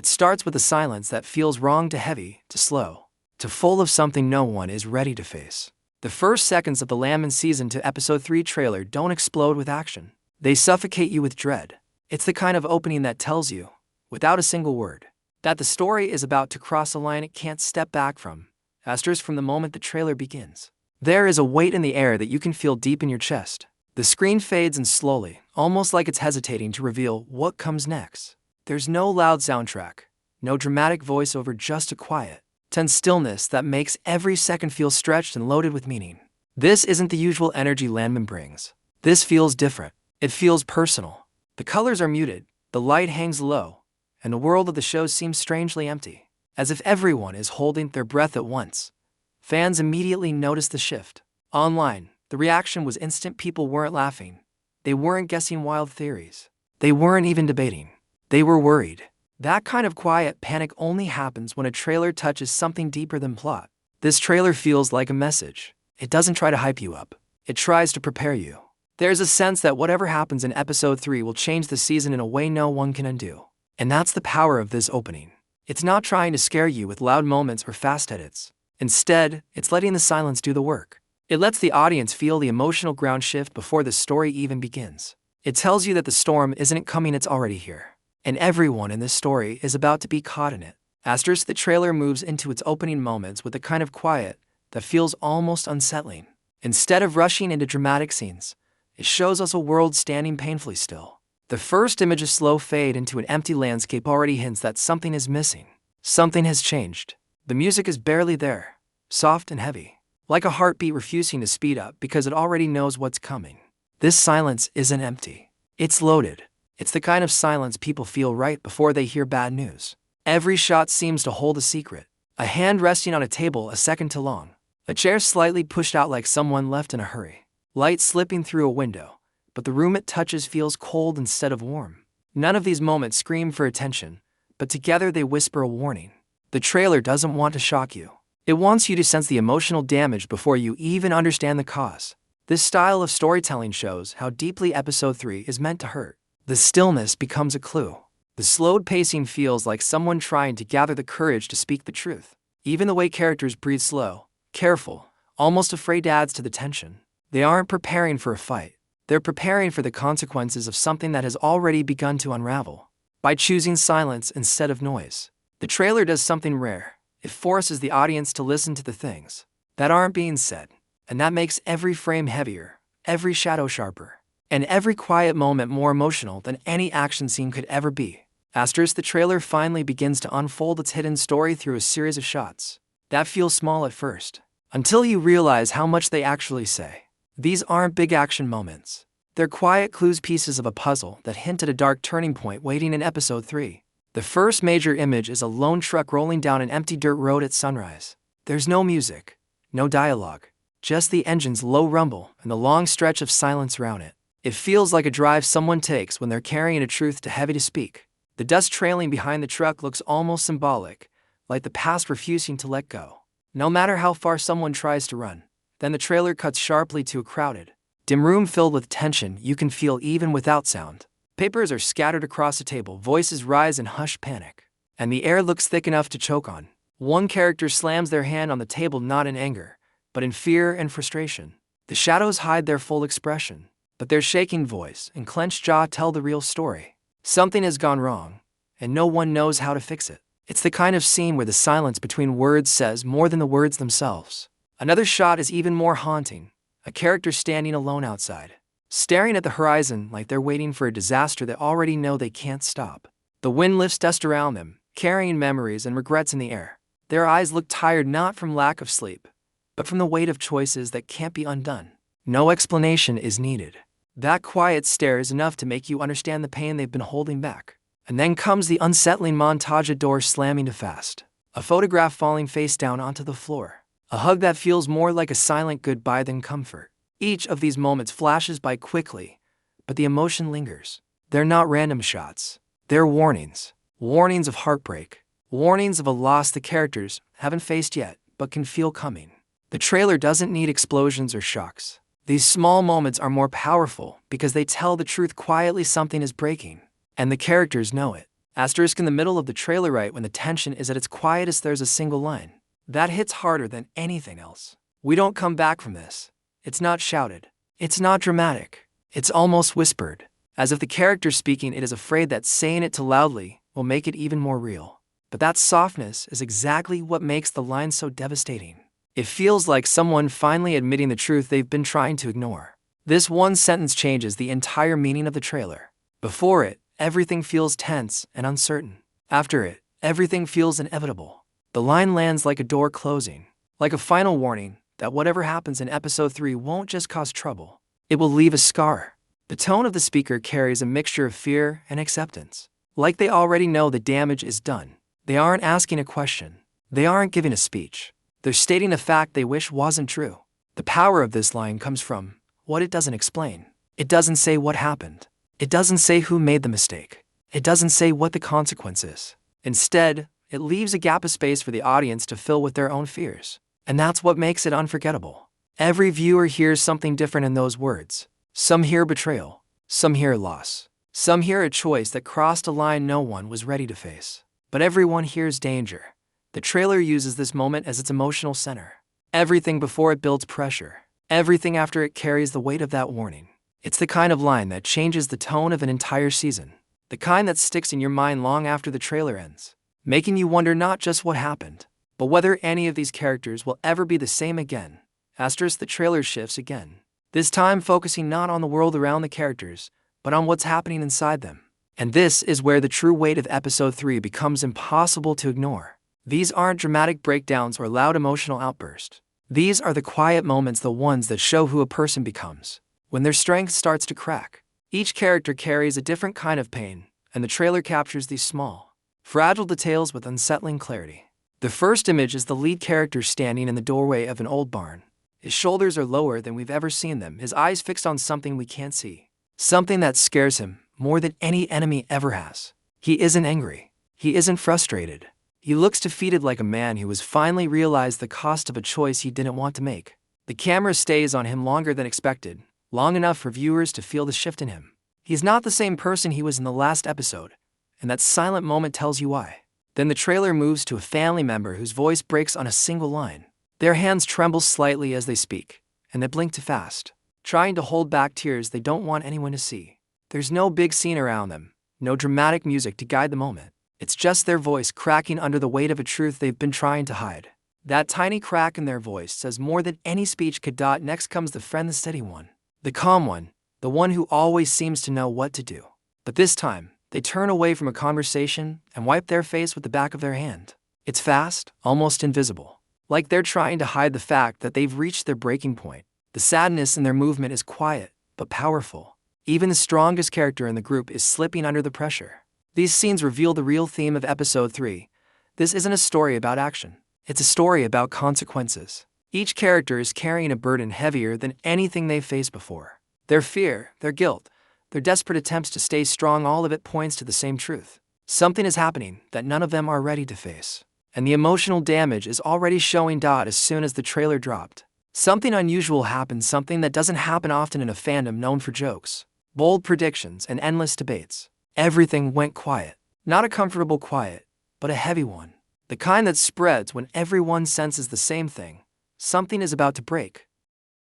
starts with a silence that feels wrong to heavy, to slow, to full of something no one is ready to face. The first seconds of the Landman Season 2 Episode 3 trailer don't explode with action. They suffocate you with dread. It's the kind of opening that tells you, without a single word, that the story is about to cross a line it can't step back from. From the moment the trailer begins, there is a weight in the air that you can feel deep in your chest. The screen fades in slowly, almost like it's hesitating to reveal what comes next. There's no loud soundtrack, no dramatic voiceover, just a quiet, tense stillness that makes every second feel stretched and loaded with meaning. This isn't the usual energy Landman brings. This feels different. It feels personal. The colors are muted, the light hangs low, and the world of the show seems strangely empty, as if everyone is holding their breath at once. Fans immediately notice the shift. Online, the reaction was instant. People weren't laughing. They weren't guessing wild theories. They weren't even debating. They were worried. That kind of quiet panic only happens when a trailer touches something deeper than plot. This trailer feels like a message. It doesn't try to hype you up. It tries to prepare you. There's a sense that whatever happens in Episode 3 will change the season in a way no one can undo. And that's the power of this opening. It's not trying to scare you with loud moments or fast edits. Instead, it's letting the silence do the work. It lets the audience feel the emotional ground shift before the story even begins. It tells you that the storm isn't coming, it's already here. And everyone in this story is about to be caught in it. The trailer moves into its opening moments with a kind of quiet that feels almost unsettling. Instead of rushing into dramatic scenes, it shows us a world standing painfully still. The first image of slow fade into an empty landscape already hints that something is missing. Something has changed. The music is barely there, soft and heavy, like a heartbeat refusing to speed up because it already knows what's coming. This silence isn't empty. It's loaded. It's the kind of silence people feel right before they hear bad news. Every shot seems to hold a secret. A hand resting on a table a second too long. A chair slightly pushed out like someone left in a hurry. Light slipping through a window, but the room it touches feels cold instead of warm. None of these moments scream for attention, but together they whisper a warning. The trailer doesn't want to shock you. It wants you to sense the emotional damage before you even understand the cause. This style of storytelling shows how deeply Episode 3 is meant to hurt. The stillness becomes a clue. The slowed pacing feels like someone trying to gather the courage to speak the truth. Even the way characters breathe slow, careful, almost afraid adds to the tension. They aren't preparing for a fight. They're preparing for the consequences of something that has already begun to unravel. By choosing silence instead of noise, the trailer does something rare. It forces the audience to listen to the things that aren't being said, and that makes every frame heavier, every shadow sharper, and every quiet moment more emotional than any action scene could ever be. The trailer finally begins to unfold its hidden story through a series of shots that feel small at first, until you realize how much they actually say. These aren't big action moments. They're quiet clues, pieces of a puzzle that hint at a dark turning point waiting in Episode 3. The first major image is a lone truck rolling down an empty dirt road at sunrise. There's no music, no dialogue, just the engine's low rumble and the long stretch of silence around it. It feels like a drive someone takes when they're carrying a truth too heavy to speak. The dust trailing behind the truck looks almost symbolic, like the past refusing to let go, no matter how far someone tries to run. Then the trailer cuts sharply to a crowded, dim room filled with tension you can feel even without sound. Papers are scattered across the table, voices rise in hushed panic, and the air looks thick enough to choke on. One character slams their hand on the table not in anger, but in fear and frustration. The shadows hide their full expression, but their shaking voice and clenched jaw tell the real story. Something has gone wrong, and no one knows how to fix it. It's the kind of scene where the silence between words says more than the words themselves. Another shot is even more haunting. A character standing alone outside, staring at the horizon like they're waiting for a disaster they already know they can't stop. The wind lifts dust around them, carrying memories and regrets in the air. Their eyes look tired not from lack of sleep, but from the weight of choices that can't be undone. No explanation is needed. That quiet stare is enough to make you understand the pain they've been holding back. And then comes the unsettling montage, a door slamming to fast, a photograph falling face down onto the floor, a hug that feels more like a silent goodbye than comfort. Each of these moments flashes by quickly, but the emotion lingers. They're not random shots. They're warnings. Warnings of heartbreak. Warnings of a loss the characters haven't faced yet, but can feel coming. The trailer doesn't need explosions or shocks. These small moments are more powerful because they tell the truth quietly. Something is breaking, and the characters know it. Asterisk in the middle of the trailer right when the tension is at its quietest, there's a single line. That hits harder than anything else. We don't come back from this. It's not shouted. It's not dramatic. It's almost whispered. As if the character speaking it is afraid that saying it too loudly will make it even more real. But that softness is exactly what makes the line so devastating. It feels like someone finally admitting the truth they've been trying to ignore. This one sentence changes the entire meaning of the trailer. Before it, everything feels tense and uncertain. After it, everything feels inevitable. The line lands like a door closing, like a final warning that whatever happens in episode 3 won't just cause trouble. It will leave a scar. The tone of the speaker carries a mixture of fear and acceptance. Like they already know the damage is done. They aren't asking a question. They aren't giving a speech. They're stating a fact they wish wasn't true. The power of this line comes from what it doesn't explain. It doesn't say what happened. It doesn't say who made the mistake. It doesn't say what the consequence is. Instead, it leaves a gap of space for the audience to fill with their own fears. And that's what makes it unforgettable. Every viewer hears something different in those words. Some hear betrayal. Some hear loss. Some hear a choice that crossed a line no one was ready to face. But everyone hears danger. The trailer uses this moment as its emotional center. Everything before it builds pressure. Everything after it carries the weight of that warning. It's the kind of line that changes the tone of an entire season. The kind that sticks in your mind long after the trailer ends, making you wonder not just what happened, but whether any of these characters will ever be the same again. Asterisk the trailer shifts again. This time focusing not on the world around the characters, but on what's happening inside them. And this is where the true weight of episode 3 becomes impossible to ignore. These aren't dramatic breakdowns or loud emotional outbursts. These are the quiet moments, the ones that show who a person becomes. When their strength starts to crack. Each character carries a different kind of pain, and the trailer captures these small, fragile details with unsettling clarity. The first image is the lead character standing in the doorway of an old barn. His shoulders are lower than we've ever seen them, his eyes fixed on something we can't see. Something that scares him more than any enemy ever has. He isn't angry. He isn't frustrated. He looks defeated, like a man who has finally realized the cost of a choice he didn't want to make. The camera stays on him longer than expected, long enough for viewers to feel the shift in him. He's not the same person he was in the last episode, and that silent moment tells you why. Then the trailer moves to a family member whose voice breaks on a single line. Their hands tremble slightly as they speak, and they blink too fast, trying to hold back tears they don't want anyone to see. There's no big scene around them, no dramatic music to guide the moment. It's just their voice cracking under the weight of a truth they've been trying to hide. That tiny crack in their voice says more than any speech could. Next comes the friend, the steady one. The calm one, the one who always seems to know what to do. But this time, they turn away from a conversation and wipe their face with the back of their hand. It's fast, almost invisible. Like they're trying to hide the fact that they've reached their breaking point. The sadness in their movement is quiet, but powerful. Even the strongest character in the group is slipping under the pressure. These scenes reveal the real theme of episode 3. This isn't a story about action. It's a story about consequences. Each character is carrying a burden heavier than anything they've faced before. Their fear, their guilt, their desperate attempts to stay strong, all of it points to the same truth. Something is happening that none of them are ready to face. And the emotional damage is already showing. As soon as the trailer dropped, something unusual happened, something that doesn't happen often in a fandom known for jokes, bold predictions, and endless debates. Everything went quiet. Not a comfortable quiet, but a heavy one. The kind that spreads when everyone senses the same thing. Something is about to break.